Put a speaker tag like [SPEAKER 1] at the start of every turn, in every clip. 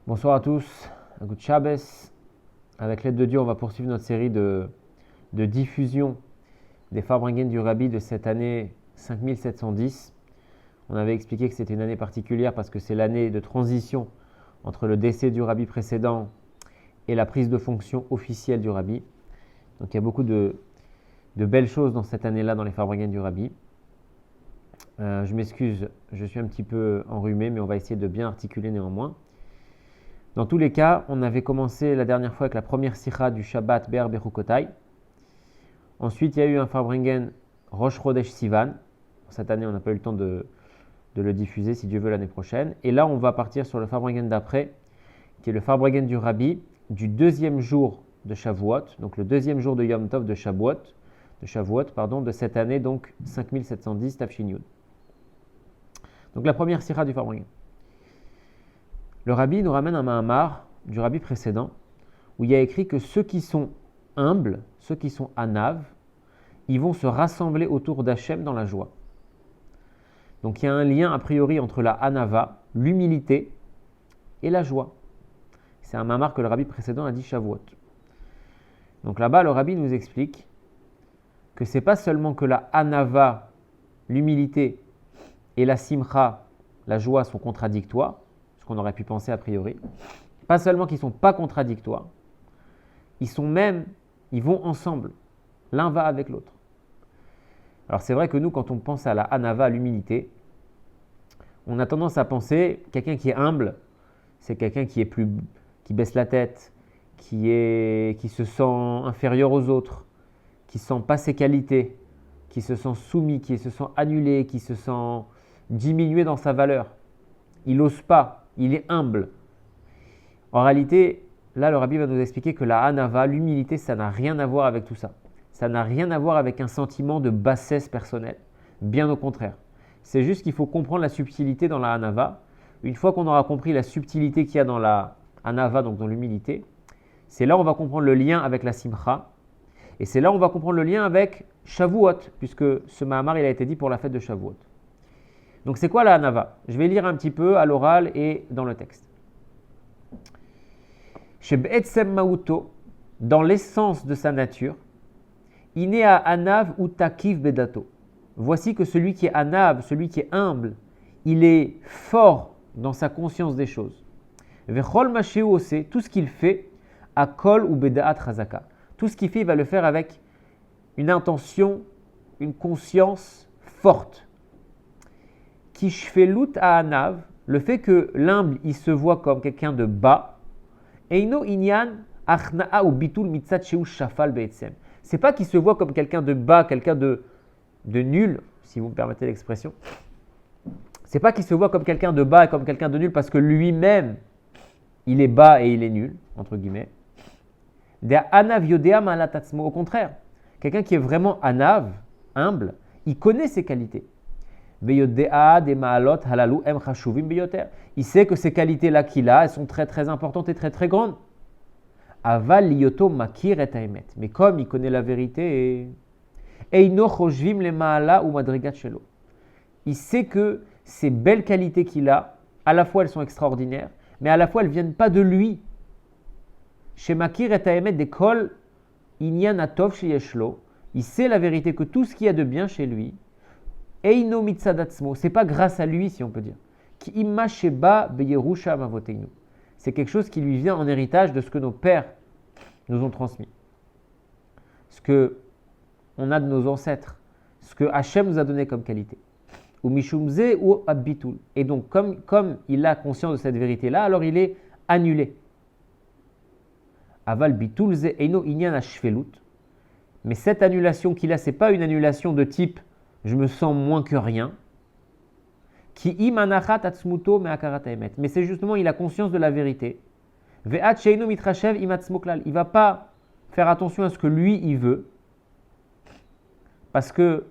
[SPEAKER 1] Bonsoir à tous, Good Shabbos. Avec l'aide de Dieu, on va poursuivre notre série de diffusion des Farbrengen du Rabbi de cette année 5710. On avait expliqué que c'était une année particulière parce que c'est l'année de transition entre le décès du Rabbi précédent et la prise de fonction officielle du Rabbi. Donc il y a beaucoup de belles choses dans cette année-là dans les Farbrengen du Rabbi. Je m'excuse, je suis un petit peu enrhumé, mais on va essayer de bien articuler néanmoins. Dans tous les cas, on avait commencé la dernière fois avec la première sikha du Shabbat Ber Bechukotai. Ensuite, il y a eu un Farbrengen Rosh Chodesh Sivan. Cette année, on n'a pas eu le temps de le diffuser, si Dieu veut, l'année prochaine. Et là, on va partir sur le Farbrengen d'après, qui est le Farbrengen du Rabbi, du deuxième jour de Shavuot, donc le deuxième jour de Yom Tov de Shavuot, de cette année, donc 5710 Tafshin Yud. Donc la première sikha du Farbrengen. Le Rabbi nous ramène un Mahamar du Rabbi précédent, où il y a écrit que ceux qui sont humbles, ceux qui sont anav, ils vont se rassembler autour d'Hachem dans la joie. Donc il y a un lien a priori entre la anava, l'humilité, et la joie. C'est un Mahamar que le Rabbi précédent a dit Shavuot. Donc là-bas, le Rabbi nous explique que c'est pas seulement que la anava, l'humilité, et la simcha, la joie, sont contradictoires, ce qu'on aurait pu penser a priori. Pas seulement qu'ils ne sont pas contradictoires, ils vont ensemble. L'un va avec l'autre. Alors c'est vrai que nous, quand on pense à la anava, à l'humilité, on a tendance à penser quelqu'un qui est humble, c'est quelqu'un qui baisse la tête, qui se sent inférieur aux autres, qui ne sent pas ses qualités, qui se sent soumis, qui se sent annulé, qui se sent diminué dans sa valeur. Il n'ose pas. Il est humble. En réalité, là, le Rabbi va nous expliquer que la anava, l'humilité, ça n'a rien à voir avec tout ça. Ça n'a rien à voir avec un sentiment de bassesse personnelle. Bien au contraire. C'est juste qu'il faut comprendre la subtilité dans la anava. Une fois qu'on aura compris la subtilité qu'il y a dans la anava, donc dans l'humilité, c'est là où on va comprendre le lien avec la simcha. Et c'est là où on va comprendre le lien avec Shavuot, puisque ce Mahamar, il a été dit pour la fête de Shavuot. Donc c'est quoi la anava? Je vais lire un petit peu à l'oral et dans le texte. Chez Be'etzem Mauto, dans l'essence de sa nature, Inea anav ou takiv bedato. Voici que celui qui est anav, celui qui est humble, il est fort dans sa conscience des choses. Vechol masheu ose, tout ce qu'il fait, akol ou bedaat chazaka. Tout ce qu'il fait, il va le faire avec une intention, une conscience forte. Kishfelut anav, le fait que l'humble, il se voit comme quelqu'un de bas, eino inyan achna'a ou bitul mitzat sheu shafal be'etzem. C'est pas qu'il se voit comme quelqu'un de bas, quelqu'un de nul, si vous me permettez l'expression. C'est pas qu'il se voit comme quelqu'un de bas et comme quelqu'un de nul parce que lui-même, il est bas et il est nul, entre guillemets. Anav yodea malatatzmo, au contraire, quelqu'un qui est vraiment anav, humble, il connaît ses qualités. Il sait que ces qualités-là qu'il a, elles sont très très importantes et très très grandes. Aval liyoto makir et haemet. Mais comme il connaît la vérité, eino choshvim le maala ou madrigat shelo. Il sait que ces belles qualités qu'il a, à la fois elles sont extraordinaires, mais à la fois elles ne viennent pas de lui. Chez makir et haemet de kol inyan atov sheyeshlo. Il sait la vérité que tout ce qu'il y a de bien chez lui, Eino mitzadatzmo, c'est pas grâce à lui si on peut dire. Ki imma sheba beyerusha mavoteinu. C'est quelque chose qui lui vient en héritage de ce que nos pères nous ont transmis. Ce que on a de nos ancêtres, ce que Hachem nous a donné comme qualité. Ou mishumze ou abitul. Et donc comme il a conscience de cette vérité-là, alors il est annulé. Aval bitul ze eino inyan ashvelut. Mais cette annulation qu'il a, c'est pas une annulation de type je me sens moins que rien. Mais c'est justement, il a conscience de la vérité. Il ne va pas faire attention à ce que lui, il veut. Parce que,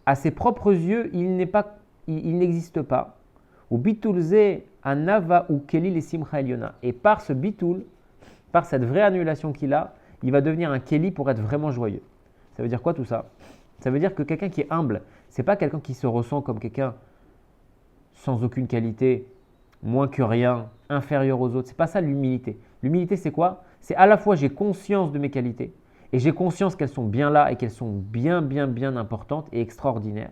[SPEAKER 1] à ses propres yeux, il n'existe pas. Et par ce bitul, par cette vraie annulation qu'il a, il va devenir un keli pour être vraiment joyeux. Ça veut dire quoi tout ça? Ça veut dire que quelqu'un qui est humble, c'est pas quelqu'un qui se ressent comme quelqu'un sans aucune qualité, moins que rien, inférieur aux autres. Ce n'est pas ça l'humilité. L'humilité, c'est quoi? C'est à la fois j'ai conscience de mes qualités et j'ai conscience qu'elles sont bien là et qu'elles sont bien, bien, bien importantes et extraordinaires.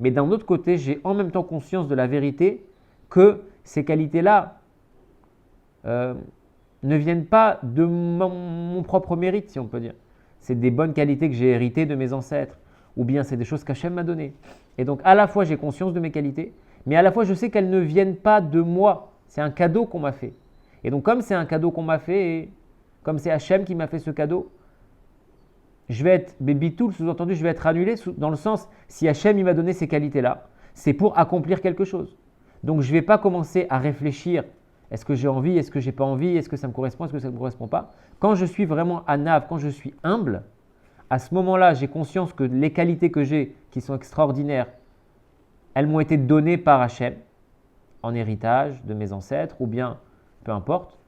[SPEAKER 1] Mais d'un autre côté, j'ai en même temps conscience de la vérité que ces qualités-là ne viennent pas de mon propre mérite, si on peut dire. C'est des bonnes qualités que j'ai héritées de mes ancêtres, ou bien c'est des choses qu'Hachem m'a données. Et donc, à la fois, j'ai conscience de mes qualités, mais à la fois, je sais qu'elles ne viennent pas de moi. C'est un cadeau qu'on m'a fait. Et donc, comme c'est un cadeau qu'on m'a fait, et comme c'est Hachem qui m'a fait ce cadeau, je vais être bébitoul, sous-entendu, je vais être annulé dans le sens, si Hachem il m'a donné ces qualités-là, c'est pour accomplir quelque chose. Donc, je ne vais pas commencer à réfléchir, est-ce que j'ai envie, est-ce que je n'ai pas envie, est-ce que ça me correspond, est-ce que ça ne me correspond pas. Quand je suis vraiment anav, quand je suis humble, à ce moment-là, j'ai conscience que les qualités que j'ai, qui sont extraordinaires, elles m'ont été données par Hachem, en héritage de mes ancêtres, ou bien peu importe.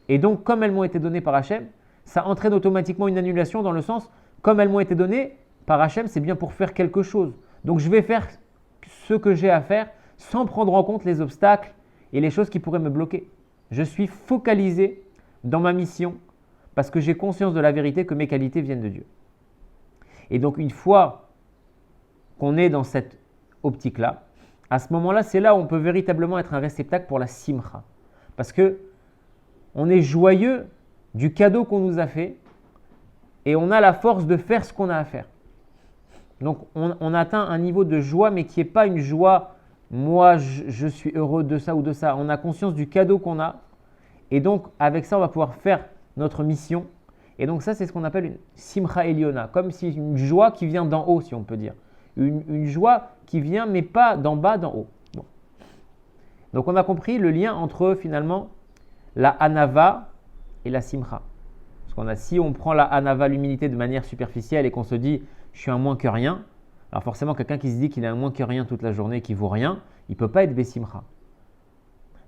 [SPEAKER 1] Et donc, comme elles m'ont été données par Hachem, ça entraîne automatiquement une annulation dans le sens, comme elles m'ont été données par Hachem, c'est bien pour faire quelque chose. Donc, je vais faire ce que j'ai à faire sans prendre en compte les obstacles et les choses qui pourraient me bloquer. Je suis focalisé dans ma mission parce que j'ai conscience de la vérité que mes qualités viennent de Dieu. Et donc, une fois qu'on est dans cette optique-là, à ce moment-là, c'est là où on peut véritablement être un réceptacle pour la simcha. Parce que on est joyeux du cadeau qu'on nous a fait et on a la force de faire ce qu'on a à faire. Donc, on atteint un niveau de joie, mais qui n'est pas une joie, moi, je suis heureux de ça ou de ça. On a conscience du cadeau qu'on a et donc, avec ça, on va pouvoir faire notre mission. Et donc, ça, c'est ce qu'on appelle une simcha eliona, comme si une joie qui vient d'en haut, si on peut dire. Une joie qui vient, mais pas d'en bas, d'en haut. Bon. Donc, on a compris le lien entre, finalement, la anava et la simcha. Parce si on prend la anava, l'humilité, de manière superficielle et qu'on se dit « je suis un moins que rien », alors forcément, quelqu'un qui se dit qu'il est un moins que rien toute la journée, qui ne vaut rien, il ne peut pas être besimcha.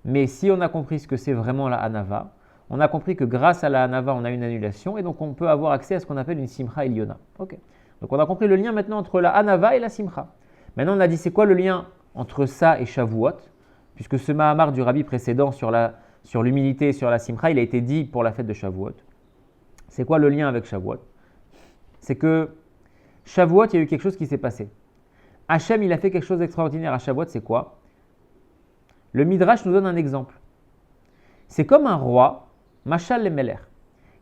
[SPEAKER 1] Mais si on a compris ce que c'est vraiment la anava, on a compris que grâce à la anava, on a une annulation et donc on peut avoir accès à ce qu'on appelle une simcha eliona. Okay. Donc on a compris le lien maintenant entre la anava et la simcha. Maintenant, on a dit c'est quoi le lien entre ça et Shavuot, puisque ce Mahamar du Rabbi précédent sur l'humilité et sur la simcha, il a été dit pour la fête de Shavuot. C'est quoi le lien avec Shavuot? C'est que Shavuot, il y a eu quelque chose qui s'est passé. Hachem, il a fait quelque chose d'extraordinaire à Shavuot, c'est quoi? Le Midrash nous donne un exemple. C'est comme un roi, Machal le Meler,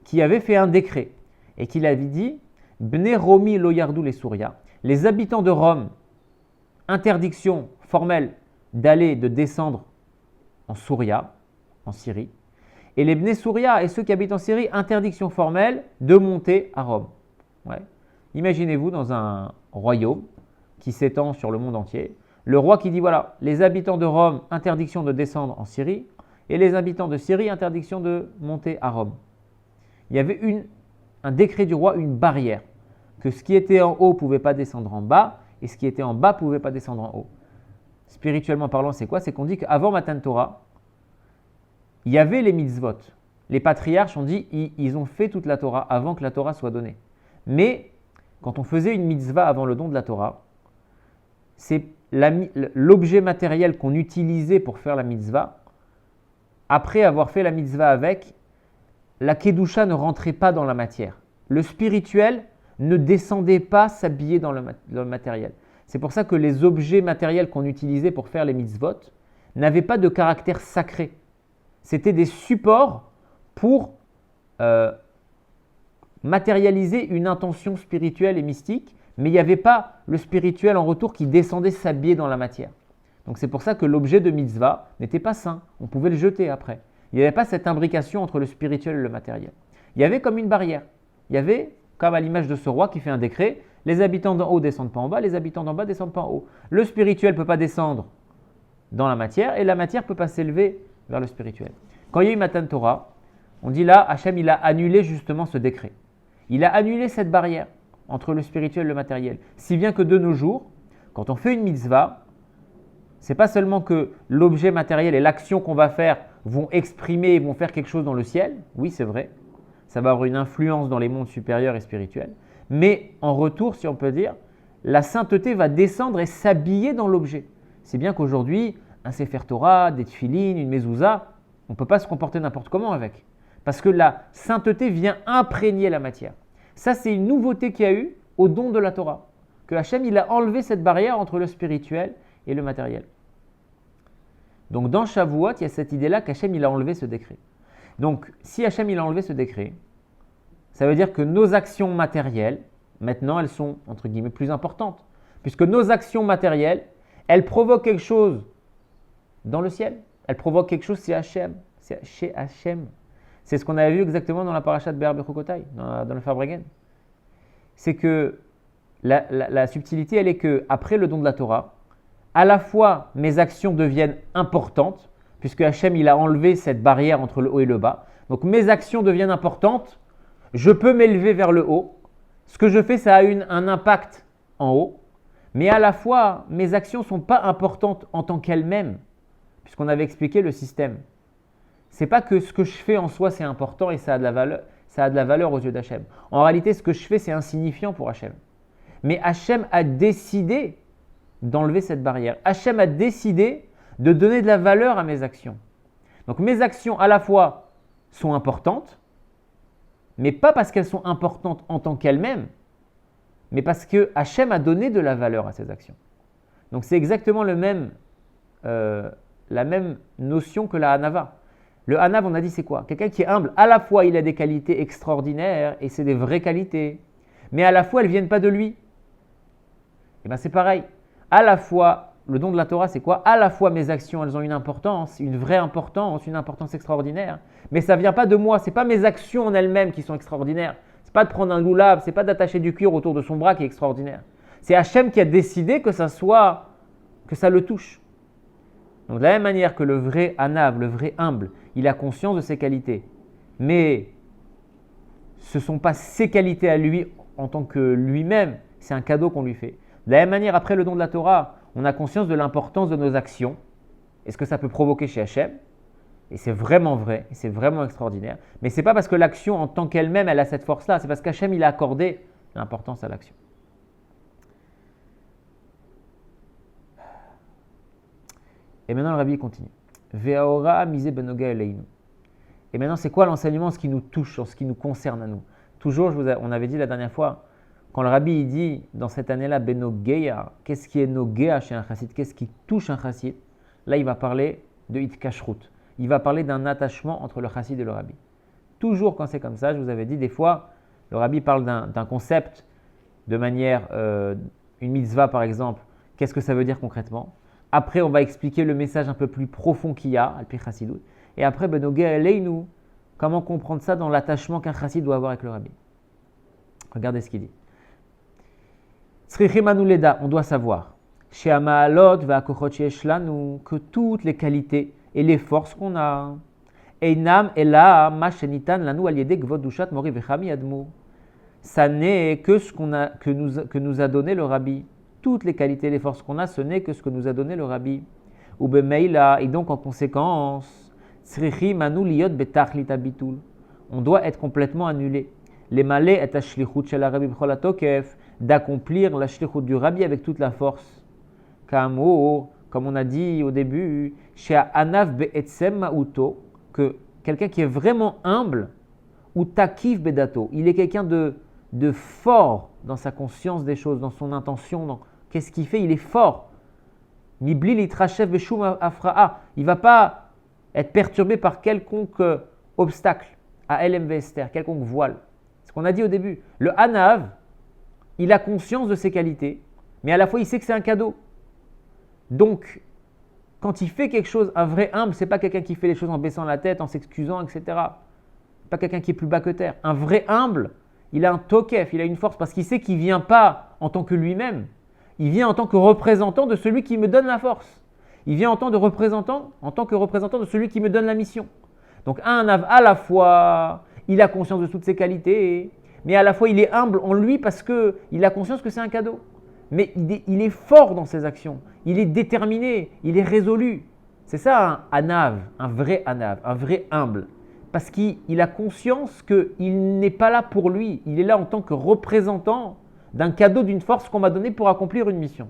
[SPEAKER 1] qui avait fait un décret et qui avait dit Bnei Romi lo yardou les Souria, les habitants de Rome, interdiction formelle de descendre en Souria, en Syrie, et les Bnei Souria et ceux qui habitent en Syrie, interdiction formelle de monter à Rome. Ouais. Imaginez-vous dans un royaume qui s'étend sur le monde entier, le roi qui dit voilà, les habitants de Rome, interdiction de descendre en Syrie, et les habitants de Syrie, interdiction de monter à Rome. Il y avait un décret du roi, une barrière, que ce qui était en haut ne pouvait pas descendre en bas, et ce qui était en bas ne pouvait pas descendre en haut. Spirituellement parlant, c'est quoi? C'est qu'on dit qu'avant Matan Torah, il y avait les mitzvot. Les patriarches ont dit ils ont fait toute la Torah avant que la Torah soit donnée. Mais quand on faisait une mitzvah avant le don de la Torah, c'est l'objet matériel qu'on utilisait pour faire la mitzvah. Après avoir fait la mitzvah avec, la kedusha ne rentrait pas dans la matière. Le spirituel ne descendait pas s'habiller dans le matériel. C'est pour ça que les objets matériels qu'on utilisait pour faire les mitzvot n'avaient pas de caractère sacré. C'était des supports pour matérialiser une intention spirituelle et mystique, mais il n'y avait pas le spirituel en retour qui descendait s'habiller dans la matière. Donc c'est pour ça que l'objet de mitzvah n'était pas saint, on pouvait le jeter après. Il n'y avait pas cette imbrication entre le spirituel et le matériel. Il y avait comme une barrière. Il y avait, comme à l'image de ce roi qui fait un décret, les habitants d'en haut ne descendent pas en bas, les habitants d'en bas ne descendent pas en haut. Le spirituel ne peut pas descendre dans la matière et la matière ne peut pas s'élever vers le spirituel. Quand il y a eu Matan Torah, on dit là, Hachem il a annulé justement ce décret. Il a annulé cette barrière entre le spirituel et le matériel. Si bien que de nos jours, quand on fait une mitzvah, ce n'est pas seulement que l'objet matériel et l'action qu'on va faire vont exprimer et vont faire quelque chose dans le ciel. Oui, c'est vrai. Ça va avoir une influence dans les mondes supérieurs et spirituels. Mais en retour, si on peut dire, la sainteté va descendre et s'habiller dans l'objet. C'est bien qu'aujourd'hui, un Sefer Torah, des tefilines, une mezouza, on ne peut pas se comporter n'importe comment avec. Parce que la sainteté vient imprégner la matière. Ça, c'est une nouveauté qu'il y a eu au don de la Torah. Que Hachem, il a enlevé cette barrière entre le spirituel et le matériel. Donc dans Shavuot, il y a cette idée-là qu'Hachem, il a enlevé ce décret. Donc si Hachem, il a enlevé ce décret, ça veut dire que nos actions matérielles, maintenant, elles sont, entre guillemets, plus importantes. Puisque nos actions matérielles, elles provoquent quelque chose dans le ciel. Elles provoquent quelque chose chez Hachem. C'est ce qu'on avait vu exactement dans la paracha de Be'er Bechokotai, dans le Farbrengen. C'est que la subtilité, elle est qu'après le don de la Torah, à la fois mes actions deviennent importantes, puisque Hachem il a enlevé cette barrière entre le haut et le bas. Donc mes actions deviennent importantes, je peux m'élever vers le haut. Ce que je fais, ça a un impact en haut, mais à la fois mes actions ne sont pas importantes en tant qu'elles-mêmes, puisqu'on avait expliqué le système. C'est pas que ce que je fais en soi c'est important et ça a de la valeur aux yeux d'Hachem. En réalité, ce que je fais c'est insignifiant pour Hachem. Mais Hachem a décidé d'enlever cette barrière. Hachem a décidé de donner de la valeur à mes actions. Donc mes actions à la fois sont importantes, mais pas parce qu'elles sont importantes en tant qu'elles-mêmes, mais parce que Hachem a donné de la valeur à ces actions. Donc c'est exactement la même notion que la Hanava. Le Hanav, on a dit, c'est quoi? Quelqu'un qui est humble, à la fois il a des qualités extraordinaires et c'est des vraies qualités, mais à la fois elles ne viennent pas de lui. Et bien c'est pareil. À la fois, le don de la Torah, c'est quoi? À la fois mes actions, elles ont une importance, une vraie importance, une importance extraordinaire, mais ça ne vient pas de moi. Ce n'est pas mes actions en elles-mêmes qui sont extraordinaires. Ce n'est pas de prendre un loulab, ce n'est pas d'attacher du cuir autour de son bras qui est extraordinaire. C'est Hachem qui a décidé que ça le touche. Donc de la même manière que le vrai Hanav, le vrai humble, il a conscience de ses qualités. Mais ce ne sont pas ses qualités à lui en tant que lui-même, c'est un cadeau qu'on lui fait. De la même manière, après le don de la Torah, on a conscience de l'importance de nos actions et ce que ça peut provoquer chez Hachem. Et c'est vraiment vrai, et c'est vraiment extraordinaire. Mais ce n'est pas parce que l'action en tant qu'elle-même, elle a cette force-là, c'est parce qu'Hachem, il a accordé l'importance à l'action. Et maintenant, le Rabbi continue. Ve'aora mise benoga eleinu. Et maintenant, c'est quoi l'enseignement en ce qui nous touche, en ce qui nous concerne à nous? Toujours, on avait dit la dernière fois, quand le Rabbi il dit dans cette année-là, benogeya, qu'est-ce qui est nogea chez un chassid? Qu'est-ce qui touche un chassid? Là, il va parler de hitkashrut. Il va parler d'un attachement entre le chassid et le Rabbi. Toujours quand c'est comme ça, je vous avais dit, des fois, le Rabbi parle d'un concept de manière, une mitzvah par exemple, qu'est-ce que ça veut dire concrètement? Après, on va expliquer le message un peu plus profond qu'il y a, al-pi chassidut. Et après, benogeya eleinu, comment comprendre ça dans l'attachement qu'un chassid doit avoir avec le Rabbi? Regardez ce qu'il dit. Tzrichim anu leda, on doit savoir, chez Amaalot ve'akochot sheyesh lanu, que toutes les qualités et les forces qu'on a, einam ela ma shenitan lanu al yedei gvod dushat mori vechami admu, ça n'est que ce que nous a donné le Rabbi. Toutes les qualités et les forces qu'on a, ce n'est que ce que nous a donné le Rabbi. Ou bemeila, et donc en conséquence, tzrichim anu liyot betachlit habitul, on doit être complètement annulé. Les malais et ashlichut shel Rabbi b'chol hatokef, d'accomplir la shlichut du Rabbi avec toute la force. Kamo, comme on a dit au début, chez Anav be'etzem ma'uto, que quelqu'un qui est vraiment humble, ou takif bedato, il est quelqu'un de fort dans sa conscience des choses, dans son intention, qu'est-ce qu'il fait? Il est fort. Mibli litrachev beshum afra'a, il ne va pas être perturbé par quelconque obstacle à LMV Esther, quelconque voile. C'est ce qu'on a dit au début. Le Hanav, il a conscience de ses qualités, mais à la fois il sait que c'est un cadeau. Donc, quand il fait quelque chose, un vrai humble, ce n'est pas quelqu'un qui fait les choses en baissant la tête, en s'excusant, etc. Pas quelqu'un qui est plus bas que terre. Un vrai humble, il a un tokef, il a une force, parce qu'il sait qu'il ne vient pas en tant que lui-même. Il vient en tant que représentant de celui qui me donne la force. Il vient en tant que représentant de celui qui me donne la mission. Donc un Hanav, à la fois, il a conscience de toutes ses qualités, mais à la fois il est humble en lui parce qu'il a conscience que c'est un cadeau. Mais il est fort dans ses actions, il est déterminé, il est résolu. C'est ça un Hanav, un vrai Hanav, un vrai humble. Parce qu'il a conscience qu'il n'est pas là pour lui, il est là en tant que représentant d'un cadeau, d'une force qu'on m'a donné pour accomplir une mission.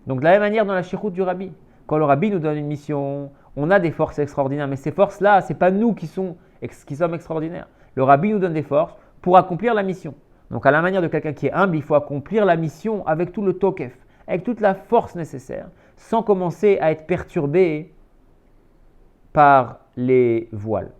[SPEAKER 1] Donc de la même manière dans la shlichut du Rabbi, quand le Rabbi nous donne une mission, on a des forces extraordinaires, mais ces forces-là, ce n'est pas nous qui sommes extraordinaires. Le Rabbi nous donne des forces pour accomplir la mission. Donc à la manière de quelqu'un qui est humble, il faut accomplir la mission avec tout le tokef, avec toute la force nécessaire, sans commencer à être perturbé par les voiles.